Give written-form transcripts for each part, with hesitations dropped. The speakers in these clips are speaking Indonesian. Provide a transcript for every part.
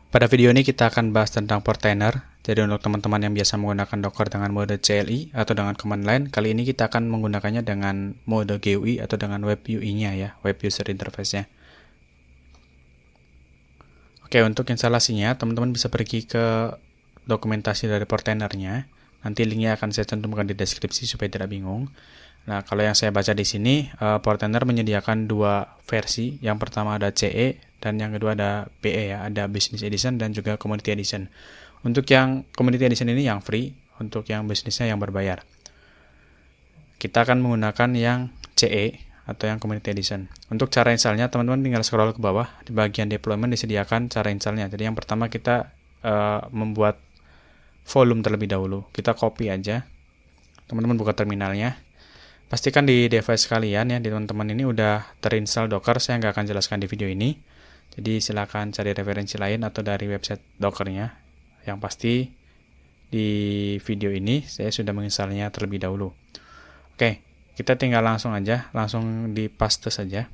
Pada video ini kita akan bahas tentang portainer. Jadi untuk teman-teman yang biasa menggunakan Docker dengan mode CLI atau dengan command line, kali ini kita akan menggunakannya dengan mode GUI atau dengan web UI-nya ya, web user interface-nya. Oke, untuk instalasinya teman-teman bisa pergi ke dokumentasi dari portainernya. Nanti linknya akan saya cantumkan di deskripsi supaya tidak bingung. Nah, kalau yang saya baca di sini, portainer menyediakan dua versi. Yang pertama ada CE dan yang kedua ada BE ya, ada Business Edition dan juga Community Edition. Untuk yang Community Edition ini yang free, untuk yang bisnisnya yang berbayar. Kita akan menggunakan yang CE atau yang Community Edition. Untuk cara installnya, teman-teman tinggal scroll ke bawah, di bagian deployment disediakan cara installnya. Jadi yang pertama kita membuat volume terlebih dahulu. Kita copy aja. Teman-teman buka terminalnya. Pastikan di device kalian ya, di teman-teman ini udah terinstall Docker, saya nggak akan jelaskan di video ini. Jadi silakan cari referensi lain atau dari website Dockernya. Yang pasti di video ini saya sudah menginstalnya terlebih dahulu. Oke, kita tinggal langsung aja, langsung di paste saja.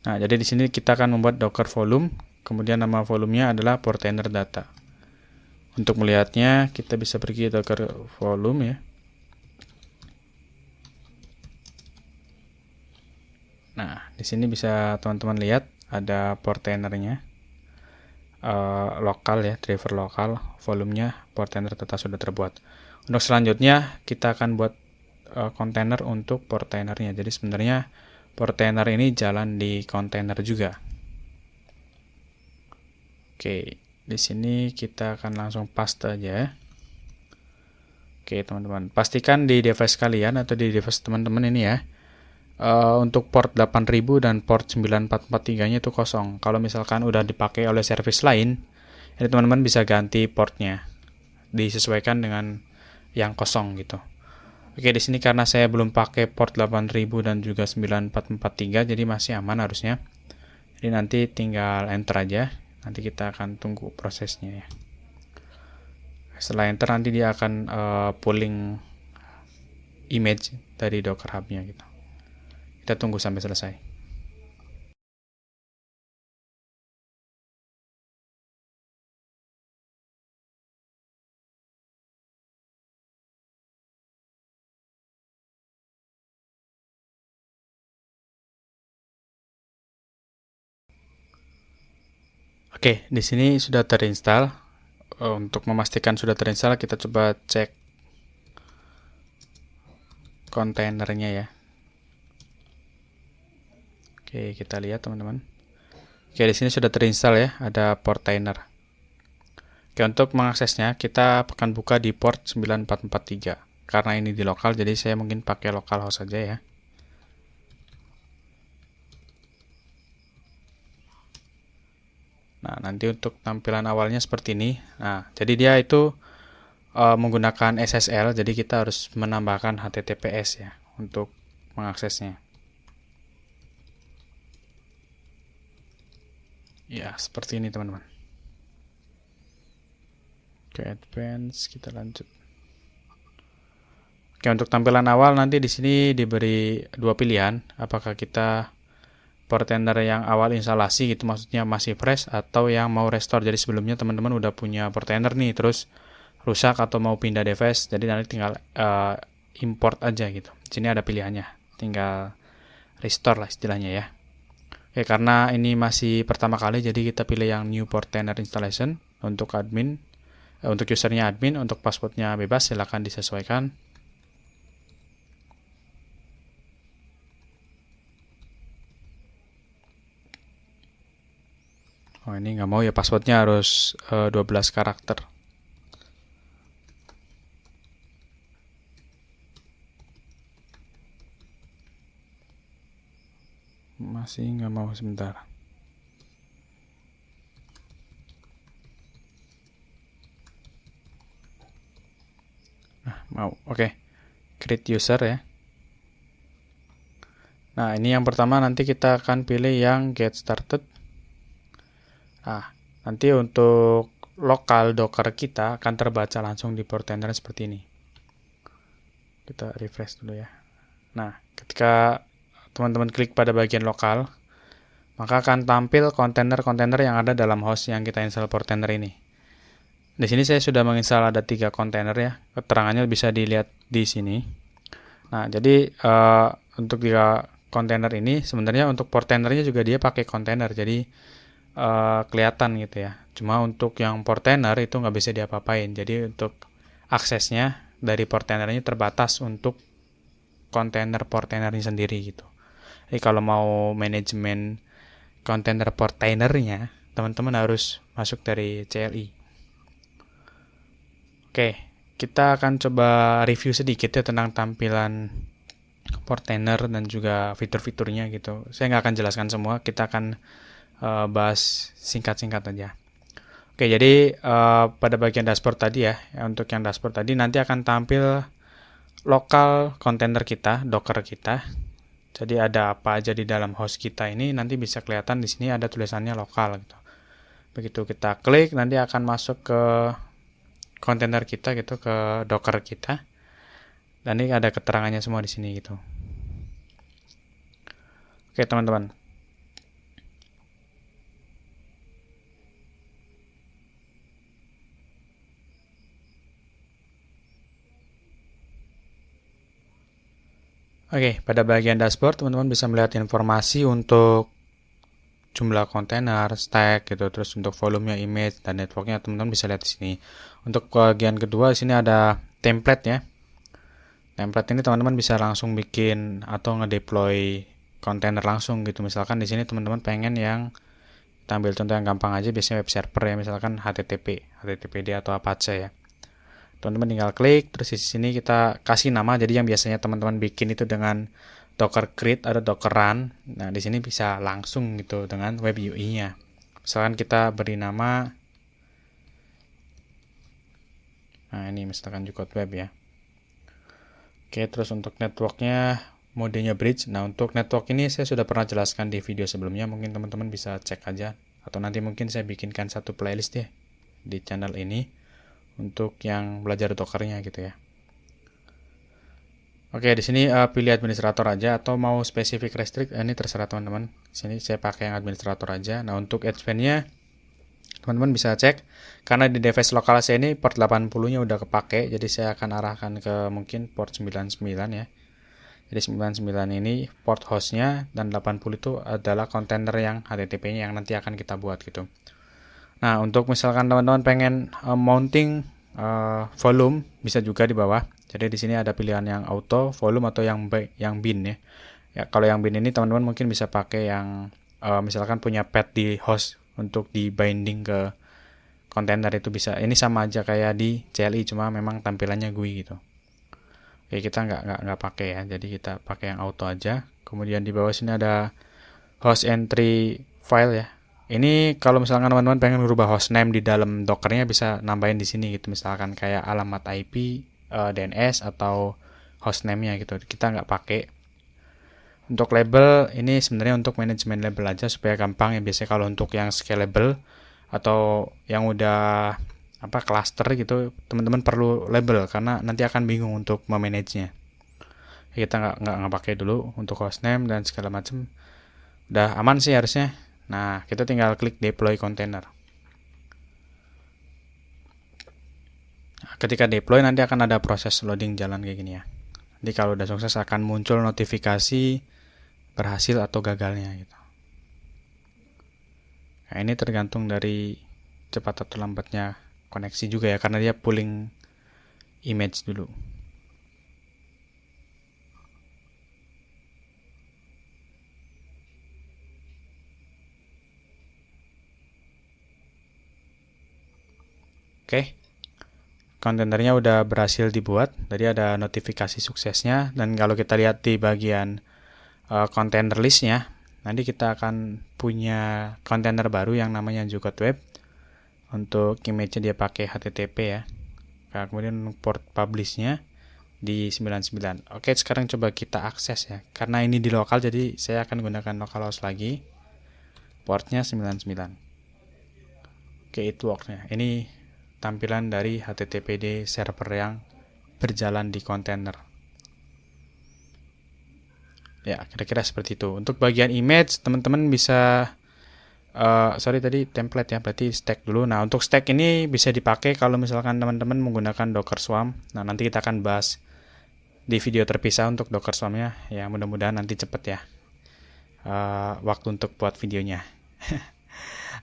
Nah, jadi di sini kita akan membuat Docker volume, kemudian nama volumenya adalah portainer data. Untuk melihatnya, kita bisa pergi Docker volume ya. Nah, di sini bisa teman-teman lihat ada portainernya, lokal ya, driver lokal, volumenya portainer data sudah terbuat. Untuk selanjutnya kita akan buat kontainer untuk portainernya. Jadi sebenarnya portainer ini jalan di kontainer juga. Oke, di sini kita akan langsung paste aja. Oke teman-teman, pastikan di device kalian atau di device teman-teman ini ya. Untuk port 8000 dan port 9443-nya itu kosong. Kalau misalkan udah dipakai oleh service lain, ini teman-teman bisa ganti portnya, disesuaikan dengan yang kosong gitu. Oke, di sini karena saya belum pakai port 8000 dan juga 9443, jadi masih aman harusnya. Jadi nanti tinggal enter aja. Nanti kita akan tunggu prosesnya ya. Setelah enter nanti dia akan pulling image dari Docker Hub-nya gitu. Kita tunggu sampai selesai. Oke, di sini sudah terinstall. Untuk memastikan sudah terinstall, kita coba cek kontainernya ya. Oke, kita lihat teman-teman. Oke, di sini sudah terinstall ya, ada portainer. Oke, untuk mengaksesnya kita akan buka di port 9443. Karena ini di lokal, jadi saya mungkin pakai localhost saja ya. Nah, nanti untuk tampilan awalnya seperti ini. Nah, jadi dia itu menggunakan SSL, jadi kita harus menambahkan HTTPS ya untuk mengaksesnya. Ya, seperti ini teman-teman. Oke, advance, kita lanjut. Oke, untuk tampilan awal nanti di sini diberi dua pilihan, apakah kita portainer yang awal instalasi gitu, maksudnya masih fresh, atau yang mau restore. Jadi sebelumnya teman-teman udah punya portainer nih, terus rusak atau mau pindah device, jadi nanti tinggal import aja gitu. Di sini ada pilihannya, tinggal restore lah istilahnya ya. Oke, karena ini masih pertama kali, jadi kita pilih yang new portainer installation untuk admin, untuk usernya admin, untuk passwordnya bebas, silahkan disesuaikan. Oh, ini nggak mau ya, passwordnya harus 12 karakter. Masih nggak mau, sebentar. Nah, mau. Oke. Create user ya. Nah, ini yang pertama nanti kita akan pilih yang get started. Nah, nanti untuk lokal Docker kita akan terbaca langsung di portainer seperti ini. Kita refresh dulu ya. Nah, ketika teman-teman klik pada bagian lokal, maka akan tampil kontainer-kontainer yang ada dalam host yang kita install Portainer ini. Di sini saya sudah menginstal ada 3 kontainer ya, keterangannya bisa dilihat di sini. Nah, jadi untuk 3 kontainer ini sebenarnya untuk Portainernya juga dia pakai kontainer, jadi kelihatan gitu ya. Cuma untuk yang Portainer itu nggak bisa diapa-apain, jadi untuk aksesnya dari Portainernya terbatas untuk kontainer Portainernya sendiri gitu. Jadi kalau mau manajemen kontainer Portainernya, teman-teman harus masuk dari CLI. Oke, kita akan coba review sedikit ya tentang tampilan Portainer dan juga fitur-fiturnya gitu. Saya nggak akan jelaskan semua, kita akan bahas singkat-singkat aja. Oke, jadi pada bagian dashboard tadi ya, untuk yang dashboard tadi nanti akan tampil lokal kontainer kita, Docker kita. Jadi ada apa aja di dalam host kita ini nanti bisa kelihatan di sini ada tulisannya lokal gitu. Begitu kita klik nanti akan masuk ke kontainer kita gitu, ke Docker kita. Dan ini ada keterangannya semua di sini gitu. Oke, teman-teman. Oke, pada bagian dashboard teman-teman bisa melihat informasi untuk jumlah kontainer, stack gitu, terus untuk volumenya, image dan networknya teman-teman bisa lihat di sini. Untuk bagian kedua di sini ada template ya. Template ini teman-teman bisa langsung bikin atau ngedeploy kontainer langsung gitu. Misalkan di sini teman-teman pengen yang kita ambil contoh yang gampang aja, biasanya web server ya, misalkan HTTP, HTTPD atau Apache ya. Teman-teman tinggal klik, terus di sini kita kasih nama. Jadi yang biasanya teman-teman bikin itu dengan Docker create atau Docker run. Nah, di sini bisa langsung gitu dengan web UI-nya. Misalkan kita beri nama, nah ini misalkan juga web ya. Oke, terus untuk networknya modenya bridge. Nah, untuk network ini saya sudah pernah jelaskan di video sebelumnya. Mungkin teman-teman bisa cek aja. Atau nanti mungkin saya bikinkan satu playlist ya di channel ini untuk yang belajar Dockernya gitu ya. Oke, di sini pilih administrator aja atau mau spesifik restrict, ini terserah teman-teman. Di sini saya pakai yang administrator aja. Nah, untuk admin-nya teman-teman bisa cek karena di device lokal saya ini port 80-nya udah kepake, jadi saya akan arahkan ke mungkin port 99 ya. Jadi 99 ini port hostnya dan 80 itu adalah kontainer yang HTTP-nya yang nanti akan kita buat gitu. Nah, untuk misalkan teman-teman pengen mounting volume bisa juga di bawah. Jadi di sini ada pilihan yang auto, volume atau yang bin ya. Ya kalau yang bin ini teman-teman mungkin bisa pakai yang misalkan punya pad di host untuk di binding ke kontainer itu bisa. Ini sama aja kayak di CLI cuma memang tampilannya GUI gitu. Oke, kita nggak pakai ya. Jadi kita pakai yang auto aja. Kemudian di bawah sini ada host entry file ya. Ini kalau misalkan teman-teman pengen merubah hostname di dalam Dockernya bisa nambahin di sini gitu. Misalkan kayak alamat IP, DNS atau hostname-nya gitu. Kita nggak pakai. Untuk label ini sebenarnya untuk manajemen label aja supaya gampang ya. Biasanya kalau untuk yang scalable atau yang udah cluster gitu, teman-teman perlu label karena nanti akan bingung untuk memanage-nya. Kita nggak pakai dulu untuk hostname dan segala macam. Udah aman sih harusnya. Nah, kita tinggal klik deploy container. Ketika deploy nanti akan ada proses loading jalan kayak gini ya. Jadi kalau udah sukses akan muncul notifikasi berhasil atau gagalnya gitu. Nah, ini tergantung dari cepat atau lambatnya koneksi juga ya karena dia pulling image dulu. Oke. Kontainernya udah berhasil dibuat, jadi ada notifikasi suksesnya. Dan kalau kita lihat di bagian kontainer listnya, nanti kita akan punya kontainer baru yang namanya juga web. Untuk image-nya dia pakai HTTP ya. Nah, kemudian port publish-nya di 99. Oke, sekarang coba kita akses ya. Karena ini di lokal, jadi saya akan gunakan localhost lagi. Portnya 99. Oke, it works-nya. Ini tampilan dari HTTPD server yang berjalan di kontainer. Ya, kira-kira seperti itu. Untuk bagian image, teman-teman bisa sorry tadi template ya, berarti stack dulu. Nah, untuk stack ini bisa dipakai kalau misalkan teman-teman menggunakan Docker Swarm. Nah, nanti kita akan bahas di video terpisah untuk Docker Swarm-nya. Ya, mudah-mudahan nanti cepet ya waktu untuk buat videonya.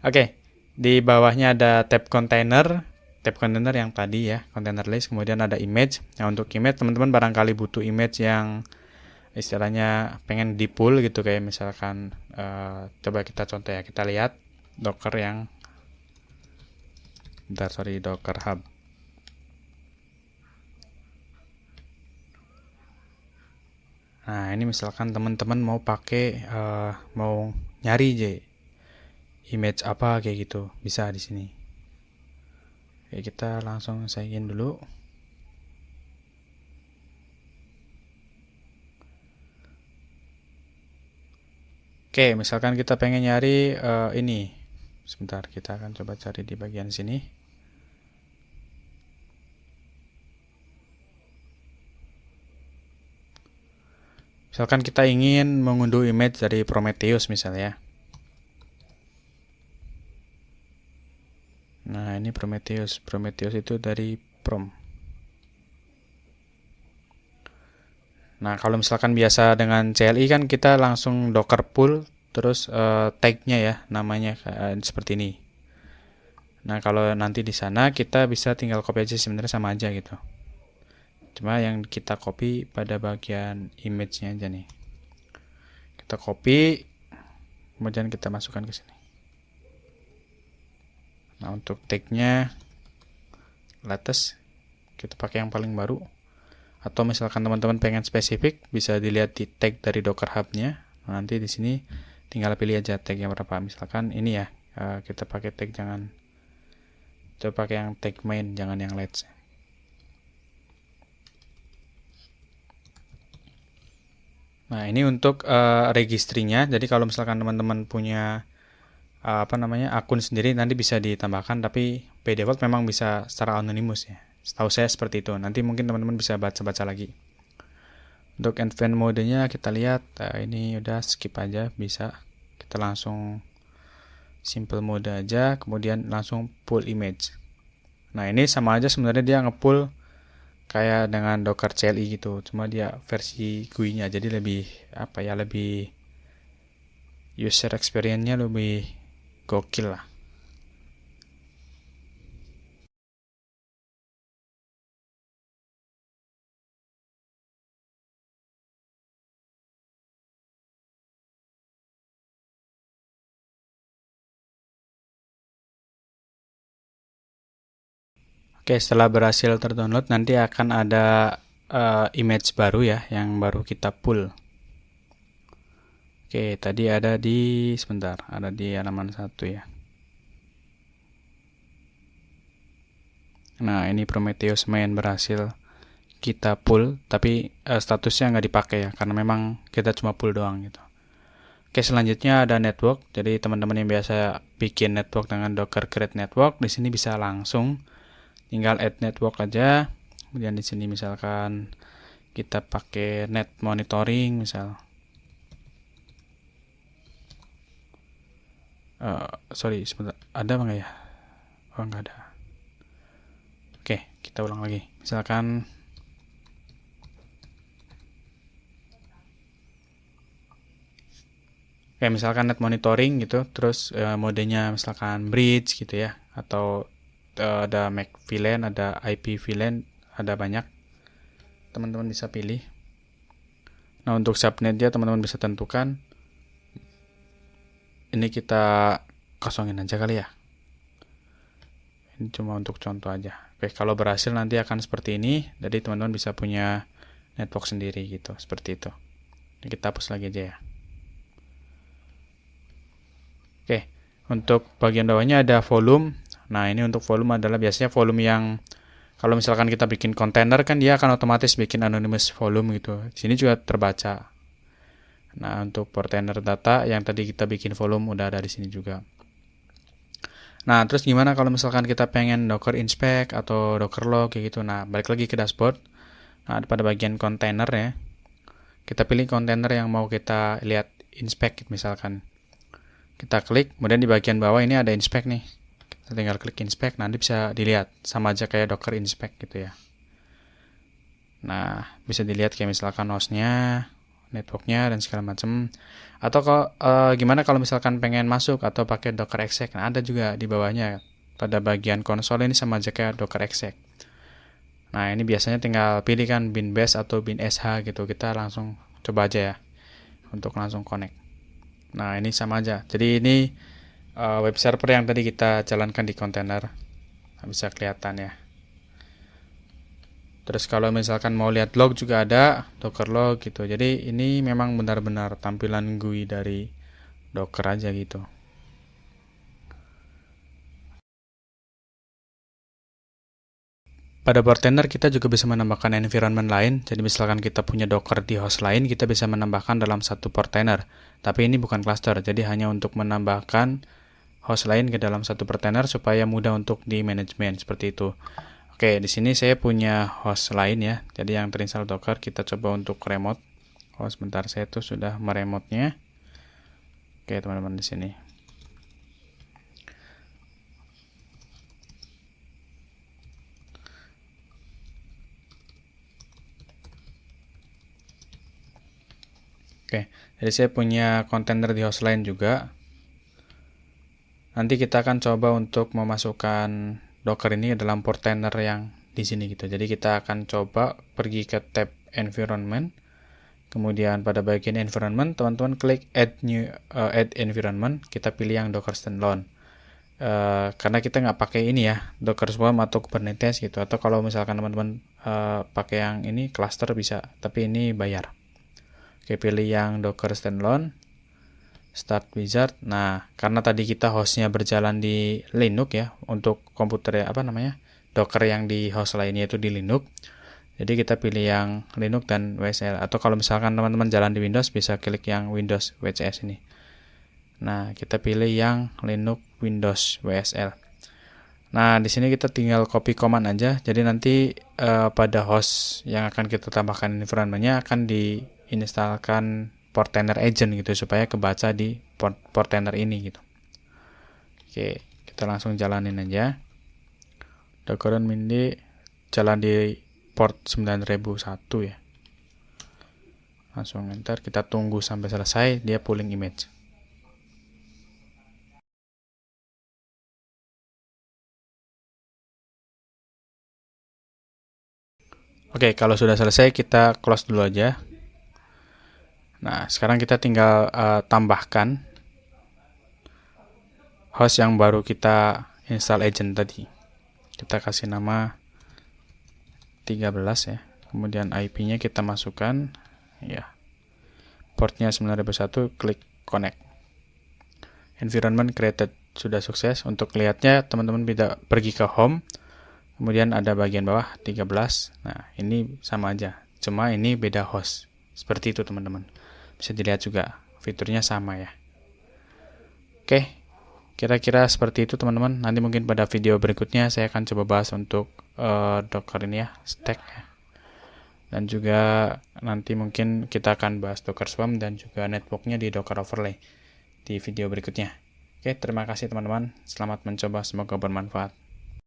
Oke, di bawahnya ada tab container yang tadi ya, container list, kemudian ada image. Nah, untuk image teman-teman barangkali butuh image yang istilahnya pengen di pull gitu, kayak misalkan coba kita contoh ya, kita lihat Docker yang Docker Hub. Nah, ini misalkan teman-teman mau pakai mau nyari image apa kayak gitu, bisa di sini. Oke, kita langsung sign dulu. Oke, misalkan kita pengen nyari ini. Sebentar, kita akan coba cari di bagian sini. Misalkan kita ingin mengunduh image dari Prometheus misalnya. Nah, ini Prometheus. Prometheus itu dari Prom. Nah, kalau misalkan biasa dengan CLI kan kita langsung docker pull, terus tag-nya ya, namanya seperti ini. Nah, kalau nanti di sana kita bisa tinggal copy aja, sebenarnya sama aja gitu. Cuma yang kita copy pada bagian image-nya aja nih. Kita copy, kemudian kita masukkan ke sini. Nah, untuk tag-nya latest, kita pakai yang paling baru. Atau misalkan teman-teman pengen spesifik, bisa dilihat di tag dari Docker Hub-nya. Nah, nanti di sini tinggal pilih aja tag yang berapa. Misalkan ini ya, kita pakai tag coba pakai yang tag main, jangan yang let's. Nah, ini untuk registrinya. Jadi kalau misalkan teman-teman punya akun sendiri, nanti bisa ditambahkan, tapi by default memang bisa secara anonimus ya. Setahu saya seperti itu. Nanti mungkin teman-teman bisa baca-baca lagi. Untuk advanced mode-nya kita lihat, ini udah skip aja, bisa. Kita langsung simple mode aja, kemudian langsung pull image. Nah, ini sama aja sebenarnya, dia nge-pull kayak dengan Docker CLI gitu. Cuma dia versi GUI-nya, jadi lebih lebih user experience-nya lebih gokil lah. Oke, setelah berhasil terdownload, nanti akan ada image baru ya, yang baru kita pull. Oke, tadi ada di halaman 1 ya. Nah, ini Prometheus main berhasil kita pull, tapi statusnya nggak dipakai ya, karena memang kita cuma pull doang gitu. Oke, selanjutnya ada network. Jadi teman-teman yang biasa bikin network dengan Docker create network, di sini bisa langsung tinggal add network aja. Kemudian di sini misalkan kita pakai net monitoring misal. Sorry, sebentar. Ada nggak ya? Oh, nggak ada. Oke, kita ulang lagi. Misalkan net monitoring gitu, terus modenya misalkan bridge gitu ya, atau ada MAC VLAN, ada IP VLAN, ada banyak. Teman-teman bisa pilih. Nah, untuk subnetnya teman-teman bisa tentukan. Ini kita kosongin aja kali ya. Ini cuma untuk contoh aja. Oke, kalau berhasil nanti akan seperti ini. Jadi teman-teman bisa punya network sendiri gitu, seperti itu. Ini kita hapus lagi aja ya. Oke, untuk bagian bawahnya ada volume. Nah, ini untuk volume adalah biasanya volume yang kalau misalkan kita bikin kontainer kan dia akan otomatis bikin anonymous volume gitu. Di sini juga terbaca. Nah, untuk portainer data yang tadi kita bikin volume udah ada di sini juga. Nah, terus gimana kalau misalkan kita pengen Docker inspect atau Docker log kayak gitu. Nah, balik lagi ke dashboard. Nah, pada bagian kontainer ya. kita pilih kontainer yang mau kita lihat inspect misalkan. Kita klik, kemudian di bagian bawah ini ada inspect nih. Kita tinggal klik inspect, nanti bisa dilihat sama aja kayak Docker inspect gitu ya. Nah, bisa dilihat kayak misalkan hostnya, networknya dan segala macam. Atau gimana kalau misalkan pengen masuk atau pakai Docker exec? Nah, ada juga di bawahnya. Pada bagian konsol ini sama aja kayak Docker exec. Nah, ini biasanya tinggal pilih kan bin bash atau bin sh gitu. Kita langsung coba aja ya untuk langsung connect. Nah, ini sama aja. Jadi ini web server yang tadi kita jalankan di kontainer. Nah, bisa kelihatan ya. Terus kalau misalkan mau lihat log juga ada, Docker log gitu. Jadi ini memang benar-benar tampilan GUI dari Docker aja gitu. Pada Portainer kita juga bisa menambahkan environment lain. Jadi misalkan kita punya Docker di host lain, kita bisa menambahkan dalam satu Portainer. Tapi ini bukan cluster, jadi hanya untuk menambahkan host lain ke dalam satu Portainer supaya mudah untuk di manajemen seperti itu. Oke, di sini saya punya host lain ya. Jadi yang terinstall Docker kita coba untuk remote. Oh, sebentar saya tuh sudah meremote-nya. Oke, teman-teman di sini. Oke, jadi saya punya kontainer di host lain juga. Nanti kita akan coba untuk memasukkan Docker ini dalam portainer yang di sini gitu. Jadi kita akan coba pergi ke tab environment. Kemudian pada bagian environment, teman-teman klik add environment. Kita pilih yang Docker standalone. Karena kita nggak pakai ini ya, Docker Swarm atau Kubernetes gitu. Atau kalau misalkan teman-teman pakai yang ini cluster bisa, tapi ini bayar. Oke, pilih yang Docker standalone, start wizard. Nah, karena tadi kita hostnya berjalan di Linux ya, untuk komputer Docker yang di host lainnya itu di Linux. Jadi kita pilih yang Linux dan WSL. Atau kalau misalkan teman-teman jalan di Windows, bisa klik yang Windows WCS ini. Nah, kita pilih yang Linux Windows WSL. Nah, di sini kita tinggal copy command aja. Jadi nanti pada host yang akan kita tambahkan environment-nya akan diinstalkan Portainer agent gitu supaya kebaca di Portainer ini gitu. Oke, kita langsung jalanin aja. Docker mindi jalan di port 9001 ya. Langsung enter, kita tunggu sampai selesai dia pulling image. Oke, kalau sudah selesai kita close dulu aja. Nah, sekarang kita tinggal tambahkan host yang baru kita install agent tadi. Kita kasih nama 13 ya. Kemudian IP-nya kita masukkan ya. Portnya 9001, klik connect. Environment created sudah sukses. Untuk lihatnya teman-teman bisa pergi ke home. Kemudian ada bagian bawah 13. Nah, ini sama aja. Cuma ini beda host. Seperti itu teman-teman. Bisa dilihat juga. Fiturnya sama ya. Oke. Kira-kira seperti itu teman-teman. Nanti mungkin pada video berikutnya saya akan coba bahas untuk Docker ini ya. Stack ya. Dan juga nanti mungkin kita akan bahas Docker Swarm dan juga networknya di Docker Overlay di video berikutnya. Oke, terima kasih teman-teman. Selamat mencoba. Semoga bermanfaat.